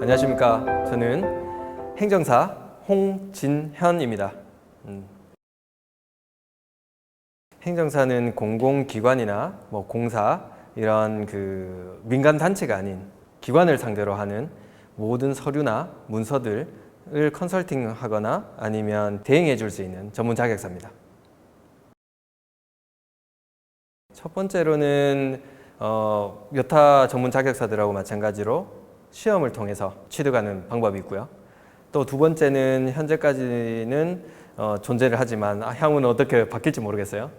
안녕하십니까. 저는 행정사 홍진현입니다. 행정사는 공공기관이나 공사 이런 민간 단체가 아닌 기관을 상대로 하는 모든 서류나 문서들을 컨설팅하거나 아니면 대행해 줄 수 있는 전문 자격사입니다. 첫 번째로는 여타 전문 자격사들하고 마찬가지로 시험을 통해서 취득하는 방법이 있고요. 또 두 번째는 현재까지는 존재를 하지만 향후는 어떻게 바뀔지 모르겠어요.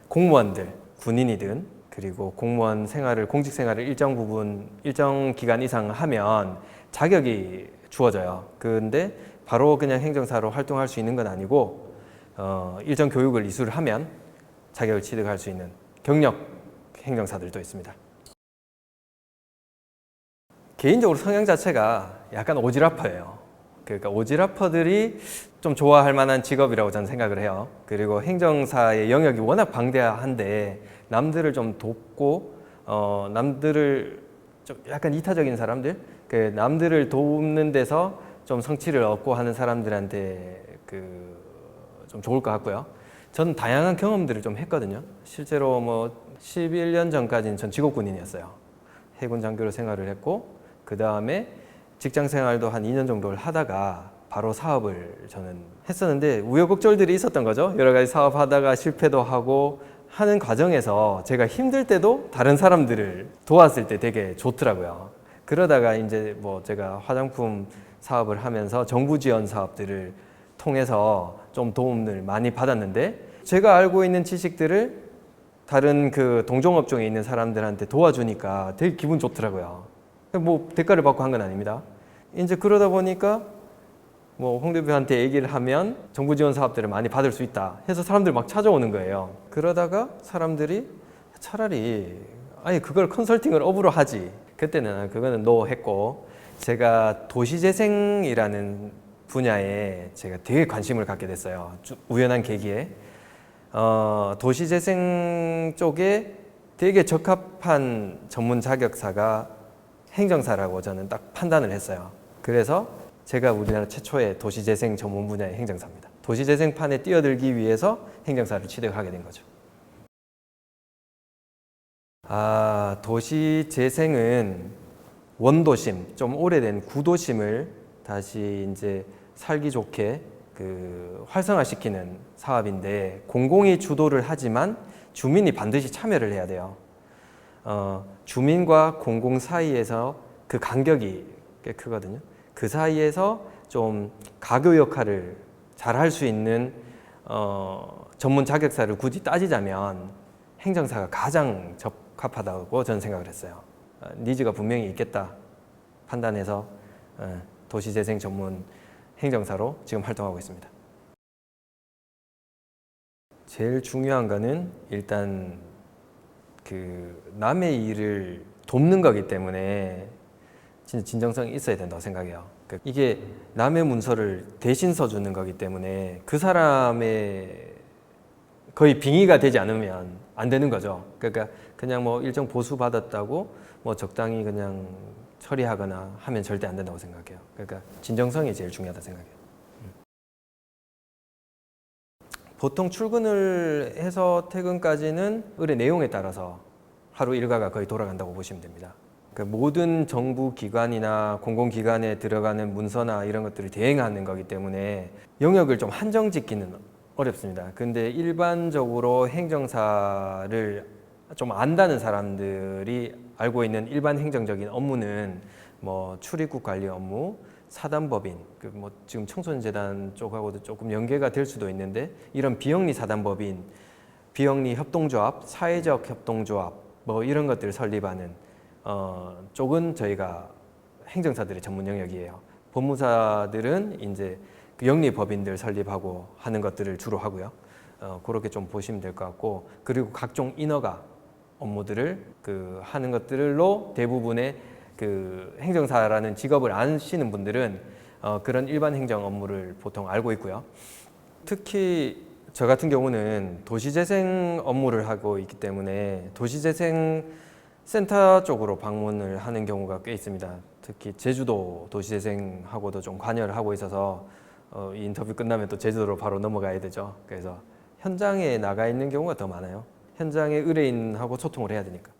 공무원들, 군인이든 그리고 공무원 생활을, 공직 생활을 일정 부분, 일정 기간 이상 하면 자격이 주어져요. 근데 바로 그냥 행정사로 활동할 수 있는 건 아니고 일정 교육을 이수를 하면 자격을 취득할 수 있는 경력 행정사들도 있습니다. 개인적으로 성향 자체가 약간 오지랖퍼예요. 그러니까 오지랖퍼들이 좀 좋아할 만한 직업이라고 저는 생각을 해요. 그리고 행정사의 영역이 워낙 방대한데 남들을 좀 돕고 남들을 좀 약간 이타적인 사람들, 남들을 돕는 데서 좀 성취를 얻고 하는 사람들한테 좀 좋을 것 같고요. 저는 다양한 경험들을 좀 했거든요. 실제로 11년 전까지는 전 직업군인이었어요. 해군 장교로 생활을 했고 그 다음에 직장 생활도 한 2년 정도를 하다가 바로 사업을 저는 했었는데 우여곡절들이 있었던 거죠. 여러 가지 사업하다가 실패도 하고 하는 과정에서 제가 힘들 때도 다른 사람들을 도왔을 때 되게 좋더라고요. 그러다가 이제 제가 화장품 사업을 하면서 정부 지원 사업들을 통해서 좀 도움을 많이 받았는데 제가 알고 있는 지식들을 다른 동종업종에 있는 사람들한테 도와주니까 되게 기분 좋더라고요. 대가를 받고 한 건 아닙니다. 이제 그러다 보니까 홍 대표한테 얘기를 하면 정부 지원 사업들을 많이 받을 수 있다 해서 사람들이 막 찾아오는 거예요. 그러다가 사람들이 차라리 아니 그걸 컨설팅을 업으로 하지. 그때는 그거는 노 했고 제가 도시재생이라는 분야에 제가 되게 관심을 갖게 됐어요. 우연한 계기에 도시재생 쪽에 되게 적합한 전문 자격사가 행정사라고 저는 딱 판단을 했어요. 그래서 제가 우리나라 최초의 도시재생 전문 분야의 행정사입니다. 도시재생판에 뛰어들기 위해서 행정사를 취득하게 된 거죠. 도시재생은 원도심, 좀 오래된 구도심을 다시 이제 살기 좋게 활성화시키는 사업인데 공공이 주도를 하지만 주민이 반드시 참여를 해야 돼요. 주민과 공공 사이에서 그 간격이 꽤 크거든요. 그 사이에서 좀 가교 역할을 잘 할 수 있는 전문 자격사를 굳이 따지자면 행정사가 가장 적합하다고 저는 생각을 했어요. 니즈가 분명히 있겠다 판단해서 도시재생 전문 행정사로 지금 활동하고 있습니다. 제일 중요한 거는 일단 남의 일을 돕는 거기 때문에 진짜 진정성이 있어야 된다고 생각해요. 이게 남의 문서를 대신 써주는 거기 때문에 그 사람의 거의 빙의가 되지 않으면 안 되는 거죠. 그러니까 그냥 일정 보수 받았다고 적당히 그냥 처리하거나 하면 절대 안 된다고 생각해요. 그러니까 진정성이 제일 중요하다 생각해요. 보통 출근을 해서 퇴근까지는 의뢰 내용에 따라서 하루 일과가 거의 돌아간다고 보시면 됩니다. 모든 정부 기관이나 공공기관에 들어가는 문서나 이런 것들을 대행하는 거기 때문에 영역을 좀 한정 짓기는 어렵습니다. 근데 일반적으로 행정사를 좀 안다는 사람들이 알고 있는 일반 행정적인 업무는 출입국 관리 업무, 사단법인, 지금 청소년재단 쪽하고도 조금 연계가 될 수도 있는데 이런 비영리 사단법인, 비영리 협동조합, 사회적 협동조합 이런 것들을 설립하는 쪽은 저희가 행정사들의 전문 영역이에요. 법무사들은 이제 영리 법인들 설립하고 하는 것들을 주로 하고요. 그렇게 좀 보시면 될 것 같고 그리고 각종 인허가 업무들을 하는 것들로 대부분의 행정사라는 직업을 아시는 분들은 그런 일반 행정 업무를 보통 알고 있고요. 특히 저 같은 경우는 도시재생 업무를 하고 있기 때문에 도시재생 센터 쪽으로 방문을 하는 경우가 꽤 있습니다. 특히 제주도 도시재생하고도 좀 관여를 하고 있어서 이 인터뷰 끝나면 또 제주도로 바로 넘어가야 되죠. 그래서 현장에 나가 있는 경우가 더 많아요. 현장의 의뢰인하고 소통을 해야 되니까.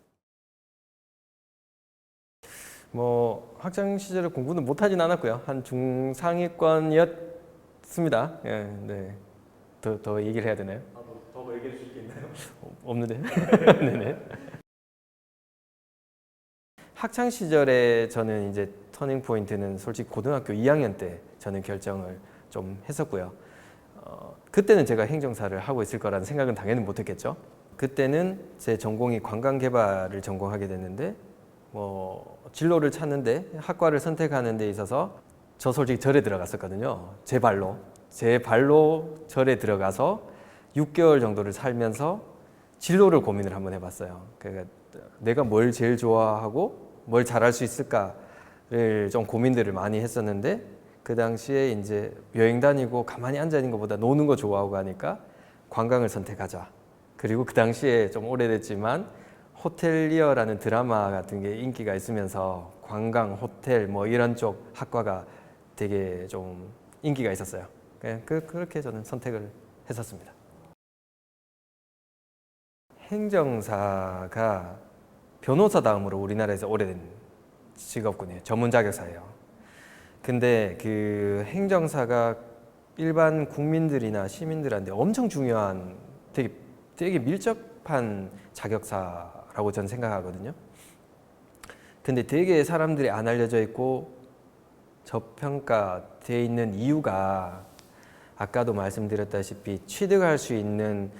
뭐 학창 시절에 공부는 못하진 않았고요. 한 중상위권이었습니다. 예, 네. 더 얘기를 해야 되나요? 더 얘기해 주실 게 있나요? 없는데. 네네. 학창 시절에 저는 이제 터닝 포인트는 솔직히 고등학교 2학년 때 저는 결정을 좀 했었고요. 그때는 제가 행정사를 하고 있을 거라는 생각은 당연히 못했겠죠. 그때는 제 전공이 관광개발을 전공하게 됐는데 뭐 진로를 찾는데 학과를 선택하는 데 있어서 저 솔직히 절에 들어갔었거든요. 제 발로 절에 들어가서 6개월 정도를 살면서 진로를 고민을 한번 해봤어요. 그러니까 내가 뭘 제일 좋아하고 뭘 잘할 수 있을까를 좀 고민들을 많이 했었는데 그 당시에 이제 여행 다니고 가만히 앉아 있는 것보다 노는 거 좋아하고 하니까 관광을 선택하자. 그리고 그 당시에 좀 오래됐지만 호텔리어라는 드라마 같은 게 인기가 있으면서 관광, 호텔 뭐 이런 쪽 학과가 되게 좀 인기가 있었어요. 그렇게 저는 선택을 했었습니다. 행정사가 변호사 다음으로 우리나라에서 오래된 직업군이에요. 전문 자격사예요. 근데 그 행정사가 일반 국민들이나 시민들한테 엄청 중요한 되게 밀접한 자격사라고 저는 생각하거든요. 근데 되게 사람들이 안 알려져 있고 저평가되어 있는 이유가 아까도 말씀드렸다시피 취득할 수 있는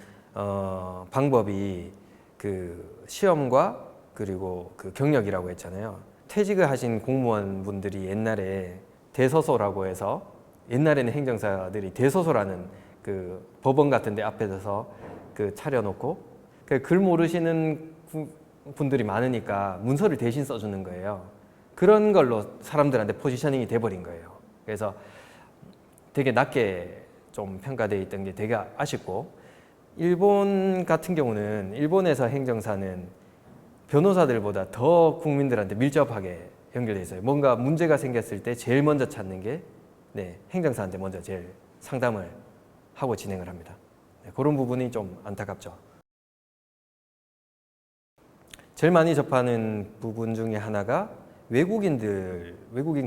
방법이 그 시험과 그리고 그 경력이라고 했잖아요. 퇴직을 하신 공무원분들이 옛날에 대서소라고 해서 옛날에는 행정사들이 대서소라는 그 법원 같은 데 앞에 서서 그 차려놓고 글 모르시는 분들이 많으니까 문서를 대신 써주는 거예요. 그런 걸로 사람들한테 포지셔닝이 돼버린 거예요. 그래서 되게 낮게 좀 평가되어 있던 게 되게 아쉽고, 일본 같은 경우는 일본에서 행정사는 변호사들보다 더 국민들한테 밀접하게 연결돼 있어요. 뭔가 문제가 생겼을 때 제일 먼저 찾는 게 행정사한테 먼저 제일 상담을 하고 진행을 합니다. 그런 부분이 좀 안타깝죠. 제일 많이 접하는 부분 중에 하나가 외국인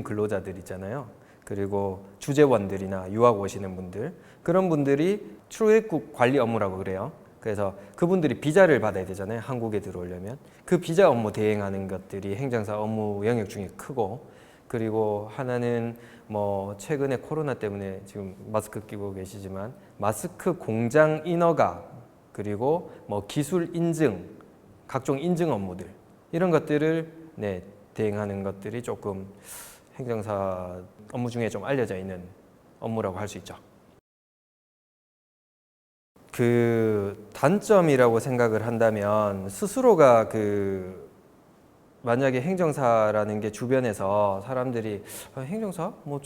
근로자들 있잖아요. 그리고 주재원들이나 유학 오시는 분들, 그런 분들이 출입국 관리 업무라고 그래요. 그래서 그분들이 비자를 받아야 되잖아요. 한국에 들어오려면. 그 비자 업무 대행하는 것들이 행정사 업무 영역 중에 크고, 그리고 하나는 뭐 최근에 코로나 때문에 지금 마스크 끼고 계시지만 마스크 공장 인허가, 그리고 뭐 기술 인증, 각종 인증 업무들, 이런 것들을 대행하는 것들이 조금 행정사 업무 중에 좀 알려져 있는 업무라고 할 수 있죠. 그 단점이라고 생각을 한다면, 스스로가 만약에 행정사라는 게 주변에서 사람들이 행정사? 뭐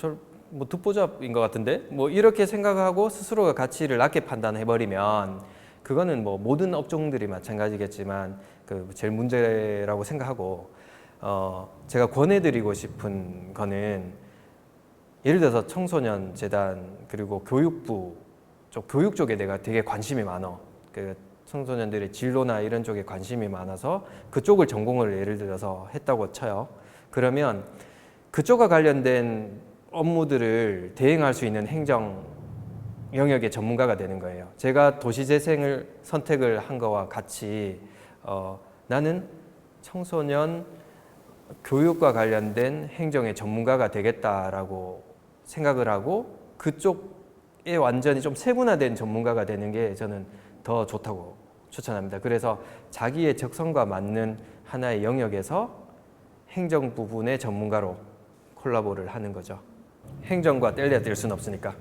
듣보잡인 것 같은데? 뭐 이렇게 생각하고 스스로가 가치를 낮게 판단해 버리면, 그거는 뭐 모든 업종들이 마찬가지겠지만 제일 문제라고 생각하고, 제가 권해드리고 싶은 거는, 예를 들어서 청소년 재단 그리고 교육부 교육 쪽에 내가 되게 관심이 많아. 그 청소년들의 진로나 이런 쪽에 관심이 많아서 그쪽을 전공을 예를 들어서 했다고 쳐요. 그러면 그쪽과 관련된 업무들을 대행할 수 있는 행정 영역의 전문가가 되는 거예요. 제가 도시재생을 선택을 한 거와 같이 나는 청소년 교육과 관련된 행정의 전문가가 되겠다라고 생각을 하고 그쪽에 완전히 좀 세분화된 전문가가 되는 게 저는 더 좋다고 추천합니다. 그래서 자기의 적성과 맞는 하나의 영역에서 행정 부분의 전문가로 콜라보를 하는 거죠. 행정과 뗄래야 뗄 수는 없으니까.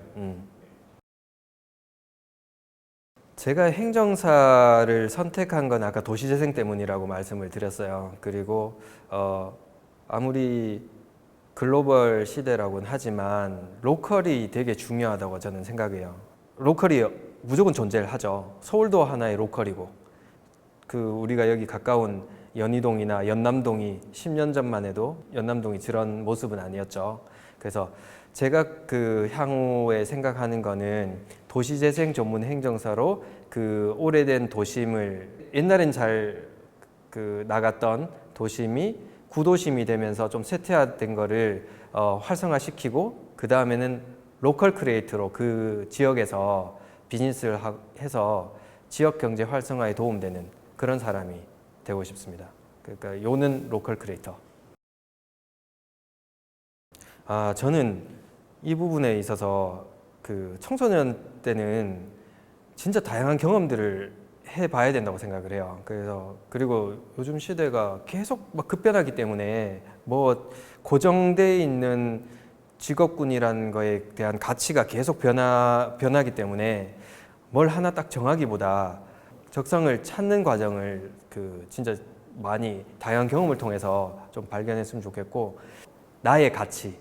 제가 행정사를 선택한 건 아까 도시재생 때문이라고 말씀을 드렸어요. 그리고 아무리 글로벌 시대라고는 하지만 로컬이 되게 중요하다고 저는 생각해요. 로컬이 무조건 존재를 하죠. 서울도 하나의 로컬이고, 우리가 여기 가까운 연희동이나 연남동이 10년 전만 해도 연남동이 저런 모습은 아니었죠. 그래서 제가 그 향후에 생각하는 거는 도시재생 전문 행정사로 그 오래된 도심을 옛날엔 잘 그 나갔던 도심이 구도심이 되면서 좀 쇠퇴화된 거를 활성화시키고 그 다음에는 로컬 크리에이터로 그 지역에서 비즈니스를 해서 지역 경제 활성화에 도움되는 그런 사람이 되고 싶습니다. 그러니까 요는 로컬 크리에이터. 저는 이 부분에 있어서 그 청소년 때는 진짜 다양한 경험들을 해봐야 된다고 생각을 해요. 그래서 그리고 요즘 시대가 계속 막 급변하기 때문에 뭐 고정돼 있는 직업군이라는 거에 대한 가치가 계속 변하기 때문에 뭘 하나 딱 정하기보다 적성을 찾는 과정을 그 진짜 많이 다양한 경험을 통해서 좀 발견했으면 좋겠고, 나의 가치,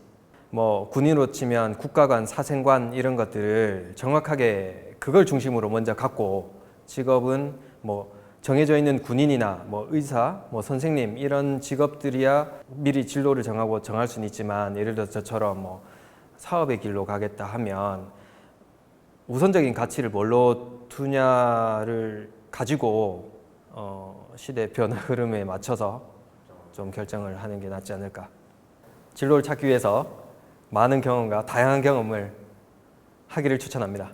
뭐 군인으로 치면 국가관, 사생관 이런 것들을 정확하게 그걸 중심으로 먼저 갖고, 직업은 뭐 정해져 있는 군인이나 뭐 의사, 뭐 선생님 이런 직업들이야 미리 진로를 정하고 정할 수는 있지만, 예를 들어 저처럼 뭐 사업의 길로 가겠다 하면 우선적인 가치를 뭘로 두냐를 가지고 시대 변화 흐름에 맞춰서 좀 결정을 하는 게 낫지 않을까. 진로를 찾기 위해서 많은 경험과 다양한 경험을 하기를 추천합니다.